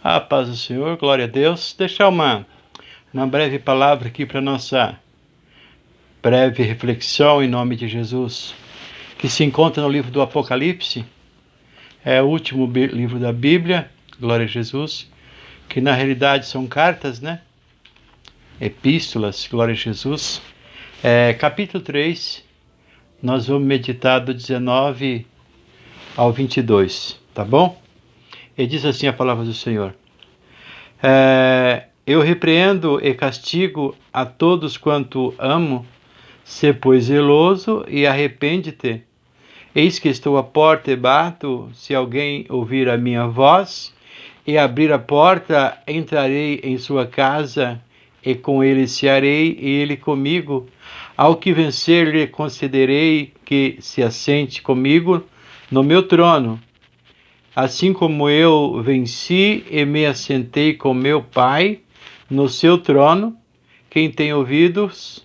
A paz do Senhor, glória a Deus. Deixar uma breve palavra aqui para nossa breve reflexão em nome de Jesus, que se encontra no livro do Apocalipse. É o último livro da Bíblia, glória a Jesus, que na realidade são cartas, né? Epístolas, glória a Jesus. Capítulo 3, nós vamos meditar do 19 ao 22, tá bom? E diz assim a palavra do Senhor: eu repreendo e castigo a todos quanto amo, sê pois zeloso e arrepende-te. Eis que estou à porta e bato, se alguém ouvir a minha voz e abrir a porta, entrarei em sua casa e com ele cearei e ele comigo. Ao que vencer lhe concederei que se assente comigo no meu trono, assim como eu venci e me assentei com meu Pai no seu trono. Quem tem ouvidos,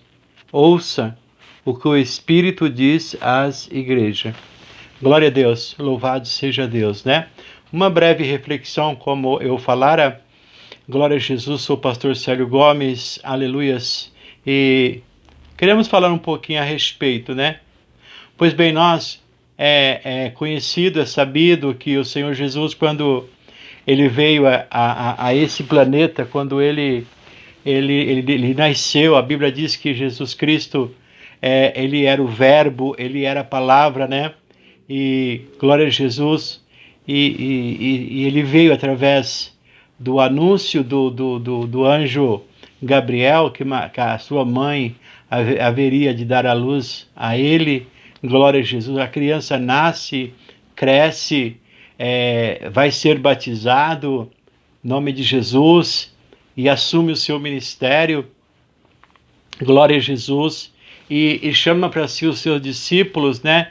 ouça o que o Espírito diz às igrejas. Glória a Deus, louvado seja Deus, né? Uma breve reflexão, como eu falara. Glória a Jesus, sou o pastor Célio Gomes, aleluias. E queremos falar um pouquinho a respeito, né? Pois bem, nós é conhecido, é sabido que o Senhor Jesus, quando ele veio a esse planeta, quando ele nasceu, a Bíblia diz que Jesus Cristo, ele era o verbo, ele era a palavra, né? E glória a Jesus, e ele veio através do anúncio do anjo Gabriel, que a sua mãe haveria de dar à luz a ele. Glória a Jesus. A criança nasce, cresce, vai ser batizado em nome de Jesus e assume o seu ministério. Glória a Jesus. E chama para si os seus discípulos, né?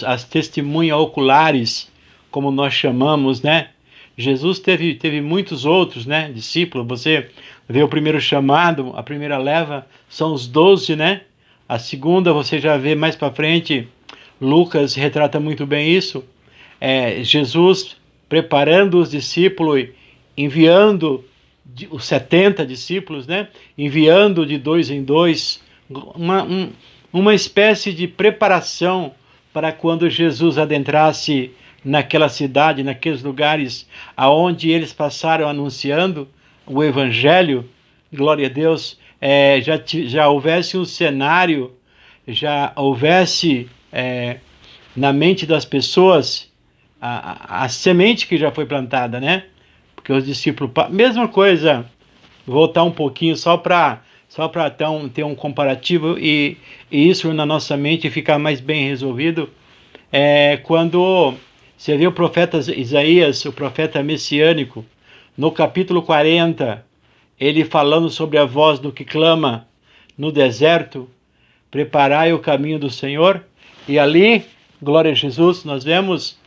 As testemunhas oculares, como nós chamamos, né? Jesus teve muitos outros, né? Discípulos. Você vê o primeiro chamado, a primeira leva, são os 12, né? A segunda, você já vê mais para frente, Lucas retrata muito bem isso. Jesus preparando os discípulos, enviando os 70 discípulos, né? Enviando de 2 em 2, uma espécie de preparação para quando Jesus adentrasse naquela cidade, naqueles lugares aonde eles passaram anunciando o Evangelho. Glória a Deus. Já houvesse um cenário, já houvesse na mente das pessoas a semente que já foi plantada, né? Porque os discípulos, mesma coisa, voltar um pouquinho só para ter um comparativo e isso na nossa mente ficar mais bem resolvido. Quando você vê o profeta Isaías, o profeta messiânico, no capítulo 40, ele falando sobre a voz do que clama no deserto: preparai o caminho do Senhor. E ali, glória a Jesus, nós vemos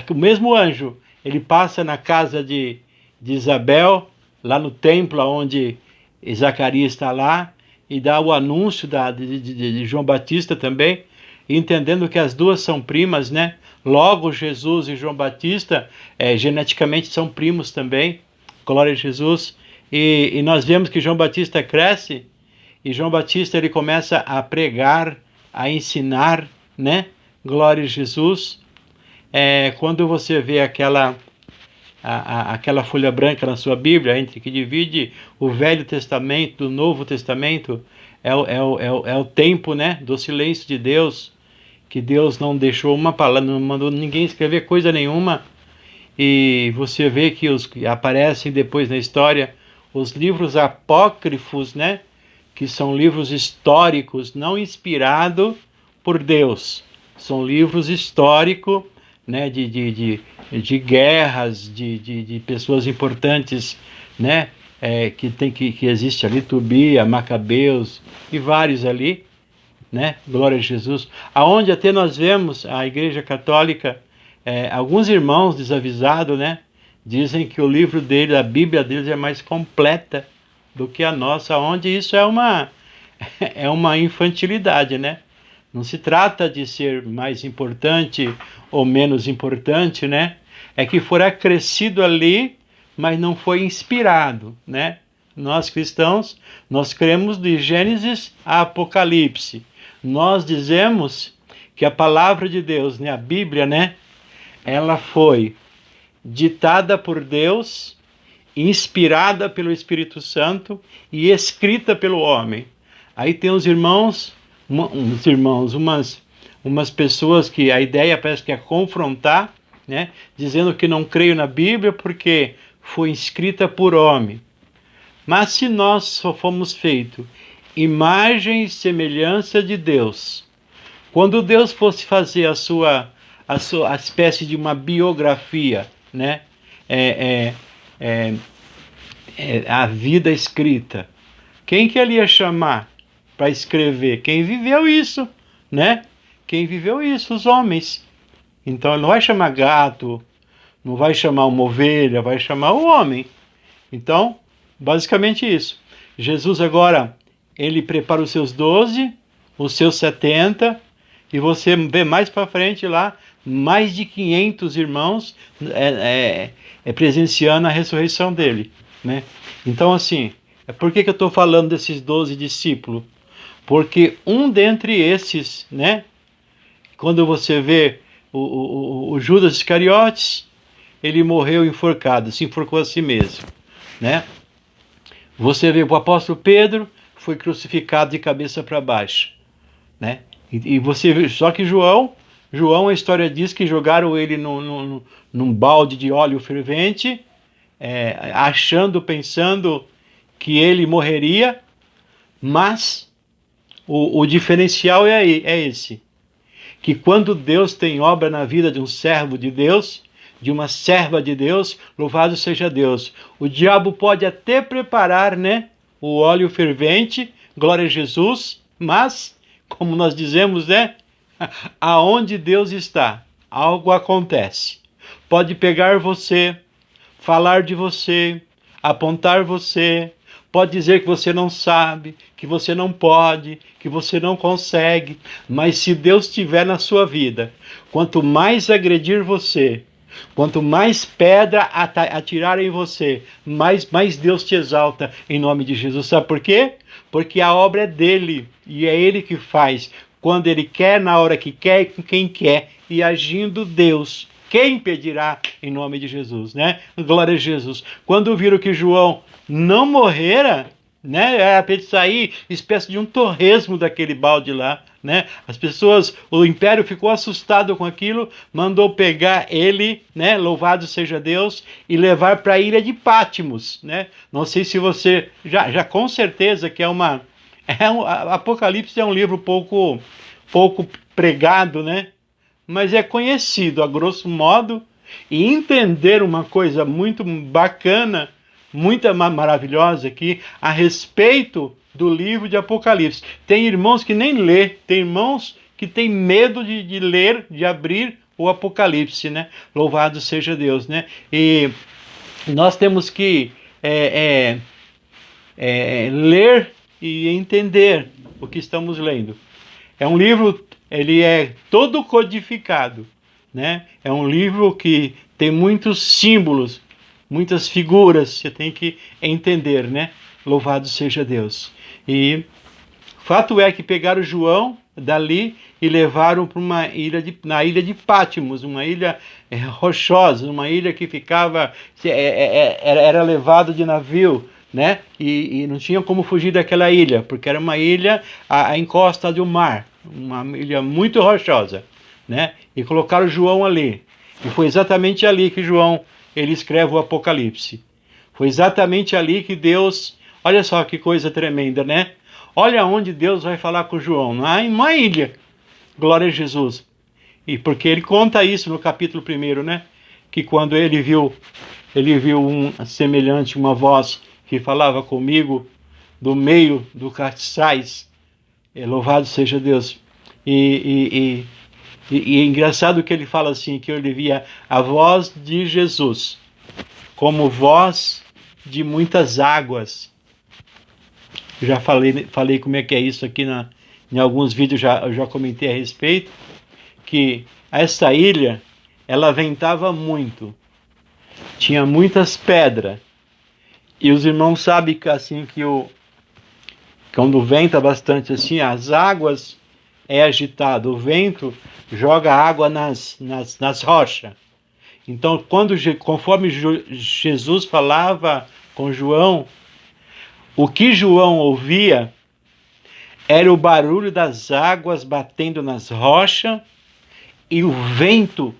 o mesmo anjo, ele passa na casa de Isabel, lá no templo onde Zacarias está lá, e dá o anúncio de João Batista também, entendendo que as duas são primas, né? Logo, Jesus e João Batista geneticamente são primos também. Glória a Jesus. E nós vemos que João Batista cresce, e João Batista ele começa a pregar, a ensinar, né? Glória a Jesus. Quando você vê aquela folha branca na sua Bíblia, entre que divide o Velho Testamento do Novo Testamento, é o tempo, né, do silêncio de Deus, que Deus não deixou uma palavra, não mandou ninguém escrever coisa nenhuma. E você vê que aparecem depois na história os livros apócrifos, né, que são livros históricos, não inspirados por Deus, são livros históricos, né, de guerras, de pessoas importantes, né, que existe ali, Tobia, Macabeus e vários ali, né, glória a Jesus, aonde até nós vemos a Igreja Católica, alguns irmãos desavisados, né, dizem que o livro dele, a Bíblia deles é mais completa do que a nossa, onde isso é uma infantilidade, né? Não se trata de ser mais importante ou menos importante, né? é que foi acrescido ali, mas não foi inspirado, né? Nós cristãos, nós cremos de Gênesis a Apocalipse. Nós dizemos que a palavra de Deus, né, a Bíblia, né, ela foi ditada por Deus, inspirada pelo Espírito Santo e escrita pelo homem. Aí tem os irmãos, umas pessoas que a ideia parece que é confrontar, né, dizendo que não creio na Bíblia porque foi escrita por homem. Mas se nós só fomos feitos imagem e semelhança de Deus, quando Deus fosse fazer a espécie de uma biografia, né, a vida escrita, quem que ele ia chamar para escrever? Quem viveu isso, né? Quem viveu isso, os homens. Então ele não vai chamar gato, não vai chamar uma ovelha, vai chamar o homem. Então, basicamente isso. Jesus agora, ele prepara os seus 12, os seus 70, e você vê mais para frente lá, mais de 500 irmãos presenciando a ressurreição dele, né? Então, assim, por que eu estou falando desses 12 discípulos? Porque um dentre esses, né, quando você vê o Judas Iscariotes, ele morreu enforcado, se enforcou a si mesmo, né? Você vê o apóstolo Pedro, foi crucificado de cabeça para baixo, né? E você vê, só que João, a história diz que jogaram ele num balde de óleo fervente, pensando que ele morreria, mas o diferencial é esse, que quando Deus tem obra na vida de um servo de Deus, de uma serva de Deus, louvado seja Deus. O diabo pode até preparar, né, o óleo fervente, glória a Jesus, mas, como nós dizemos, né, aonde Deus está, algo acontece. Pode pegar você, falar de você, apontar você, pode dizer que você não sabe, que você não pode, que você não consegue, mas se Deus estiver na sua vida, quanto mais agredir você, quanto mais pedra atirar em você, mais Deus te exalta em nome de Jesus. Sabe por quê? Porque a obra é dele e é ele que faz. Quando ele quer, na hora que quer e com quem quer. E agindo Deus, quem impedirá em nome de Jesus, né? Glória a Jesus. Quando viram que João não morrera, né, era para ele sair espécie de um torresmo daquele balde lá, né? As pessoas, o império ficou assustado com aquilo, mandou pegar ele, né, louvado seja Deus, e levar para a ilha de Patmos, né? Não sei se você já com certeza que Apocalipse é um livro pouco pregado, né? Mas é conhecido a grosso modo, e entender uma coisa muito bacana, muito maravilhosa aqui, a respeito do livro de Apocalipse. Tem irmãos que nem lê, tem irmãos que têm medo de ler, de abrir o Apocalipse, né? Louvado seja Deus, né? E nós temos que ler e entender o que estamos lendo. É um livro, ele é todo codificado, né? É um livro que tem muitos símbolos, muitas figuras, você tem que entender, né? Louvado seja Deus. E fato é que pegaram João dali e levaram para na ilha de Patmos, uma ilha rochosa, uma ilha que ficava, era levado de navio, né? E não tinha como fugir daquela ilha, porque era uma ilha à encosta do mar, uma ilha muito rochosa, né? E colocaram João ali. E foi exatamente ali que João ele escreve o Apocalipse. Foi exatamente ali que Deus, olha só que coisa tremenda, né? Olha onde Deus vai falar com João, em uma ilha. Glória a Jesus. E porque ele conta isso no capítulo 1, né? Que quando ele viu um semelhante, uma voz que falava comigo do meio do castiçais. Louvado seja Deus. E é engraçado que ele fala assim, que ele via a voz de Jesus como voz de muitas águas. Eu já falei como é que é isso aqui em alguns vídeos, eu já comentei a respeito, que essa ilha, ela ventava muito, tinha muitas pedras. E os irmãos sabem que assim quando venta bastante assim, as águas é agitado, o vento joga água nas rochas. Então, conforme Jesus falava com João, o que João ouvia era o barulho das águas batendo nas rochas e o vento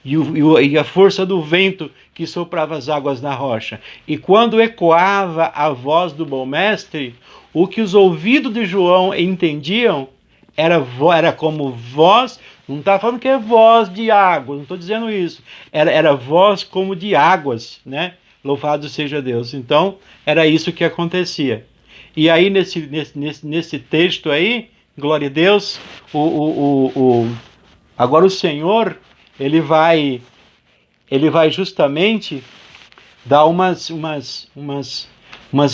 e a força do vento que soprava as águas na rocha. E quando ecoava a voz do bom mestre, o que os ouvidos de João entendiam era como voz, não está falando que é voz de águas, não estou dizendo isso, era voz como de águas, né? Louvado seja Deus. Então, era isso que acontecia. E aí, nesse texto aí, glória a Deus, agora o Senhor, ele vai justamente dar umas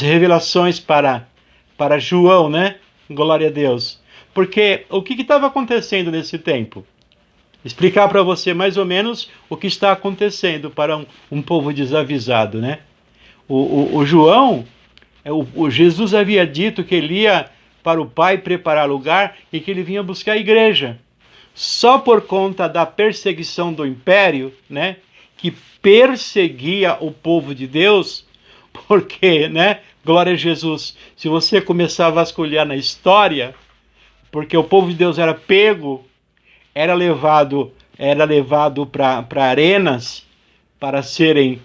revelações para João, né? Glória a Deus. Porque o que estava acontecendo nesse tempo? Explicar para você mais ou menos o que está acontecendo para um povo desavisado, né? O João, o Jesus havia dito que ele ia para o Pai preparar lugar e que ele vinha buscar a igreja. Só por conta da perseguição do império, né, que perseguia o povo de Deus, porque, né, glória a Jesus, se você começar a vasculhar na história, porque o povo de Deus era pego, era levado para arenas para serem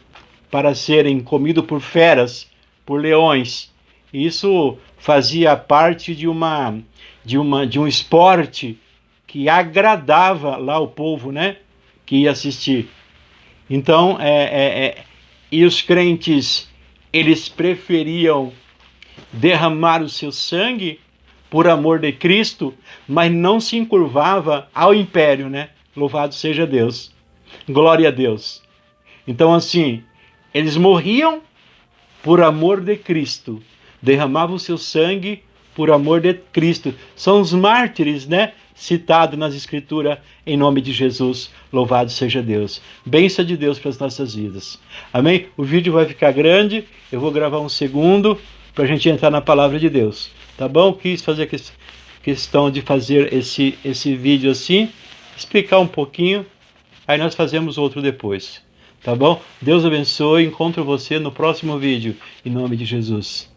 comidos por feras, por leões. Isso fazia parte de um esporte que agradava lá o povo, né, que ia assistir. Então, e os crentes, eles preferiam derramar o seu sangue por amor de Cristo, mas não se encurvava ao império, né? Louvado seja Deus. Glória a Deus. Então, assim, eles morriam por amor de Cristo, derramavam o seu sangue por amor de Cristo. São os mártires, né? Citados nas Escrituras, em nome de Jesus. Louvado seja Deus. Bênção de Deus para as nossas vidas. Amém? O vídeo vai ficar grande, eu vou gravar um segundo para a gente entrar na palavra de Deus. Tá bom? Quis fazer questão de fazer esse vídeo assim, explicar um pouquinho, aí nós fazemos outro depois. Tá bom? Deus abençoe, encontro você no próximo vídeo, em nome de Jesus.